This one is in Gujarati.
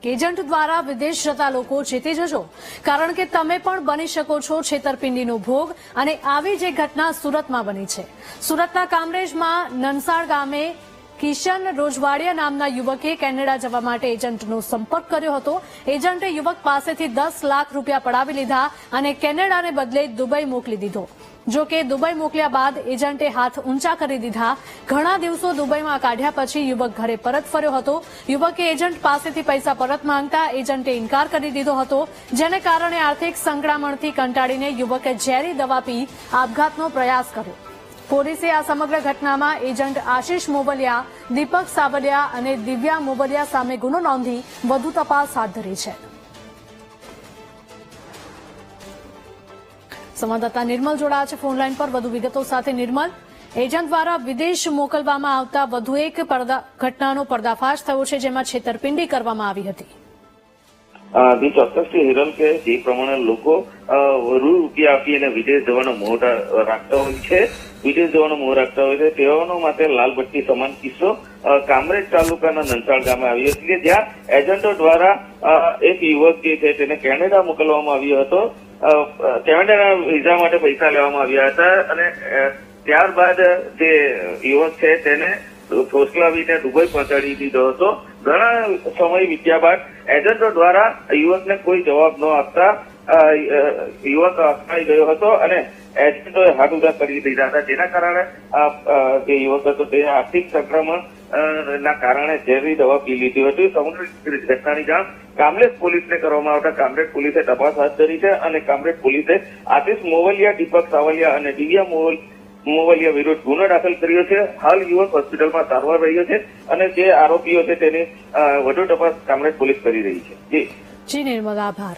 એક એજન્ટ દ્વારા વિદેશ જતા લોકો ચેતી જજો, કારણ કે તમે પણ બની શકો છો છેતરપિંડીનો ભોગ। અને આવી જ એક ઘટના સુરતમાં બની છે। સુરતના કામરેજમાં નનસાડ ગામે કિશન રોજવાડિયા નામના યુવકે કેનેડા જવા માટે એજન્ટનો સંપર્ક કર્યો હતો। એજન્ટે યુવક પાસેથી 10 લાખ રૂપિયા પડાવી લીધા અને કેનેડાને બદલે દુબઈ મોકલી દીધો। જો કે દુબઈ મોકલ્યા બાદ એજન્ટે હાથ ઊંચા કરી દીધા। ઘણા દિવસો દુબઈમાં કાઢ્યા પછી યુવક ઘરે પરત ફર્યો હતો। યુવકે એજન્ટ પાસેથી પૈસા પરત માંગતા એજન્ટે ઇનકાર કરી દીધો હતો, જેને કારણે આર્થિક સંકળામણથી કંટાળીને યુવકે ઝેરી દવા પી આપઘાતનો પ્રયાસ કર્યો। પોલીસે આ સમગ્ર ઘટનામાં એજન્ટ આશિષ મોબલિયા, દીપક સાવલિયા અને દિવ્યા મોબલિયા સામે ગુનો નોંધી વધુ તપાસ હાથ ધરી છે। સંવાદદાતા નિર્મલ જોડાયા છે ફોનલાઈન પર વધુ વિગતો સાથે। નિર્મલ, એજન્ટ દ્વારા વિદેશ મોકલવામાં આવતા વધુ એક ઘટનાનો પર્દાફાશ થયો છે, જેમાં છેતરપિંડી કરવામાં આવી હતી। ચોક્કસથી હિરલ, કે જે પ્રમાણે લોકો રૂપિયા આપી અને વિદેશ જવાનો મોહ રાખતા હોય છે, વિદેશ જવાનો મોહ રાખતા હોય છે, તેઓનો માટે લાલબત્તી સમાન કિસ્સો કામરેજ તાલુકાના નનસાડ ગામે આવ્યો હતો, કે જ્યાં એજન્ટો દ્વારા એક યુવક જે છે તેને કેનેડા મોકલવામાં આવ્યો હતો। કેનેડાના વિઝા માટે પૈસા લેવામાં આવ્યા હતા અને ત્યારબાદ જે યુવક છે તેને ફોસલાવીને દુબઈ પહોંચાડી દીધો હતો। ઘણા સમય વીત્યા બાદ એજન્ટો દ્વારા યુવકને કોઈ જવાબ ન આપતા યુવક અટકાઈ ગયો હતો અને એજન્ટોએ હાથ ઉદા કરી દીધા હતા, જેના કારણે જે યુવક હતો તે આર્થિક સંક્રમણ ના કારણે ઝેરી દવા પી લીધી હતી। સમગ્ર ઘટનાની જાણ કામરેજ પોલીસને કરવામાં આવતા કામરેજ પોલીસે તપાસ હાથ ધરી છે અને કામરેજ પોલીસે આશિષ મોવલિયા, દીપક સાવલિયા અને દિવ્યા મોવલિયા વિરુદ્ધ ગુનો દાખલ કર્યો છે। હાલ યુવક હોસ્પિટલમાં સારવાર રહ્યો છે અને જે આરોપીઓ છે તેની વધુ તપાસ કામરેજ પોલીસ કરી રહી છે। જી નિર્મલ, આભાર।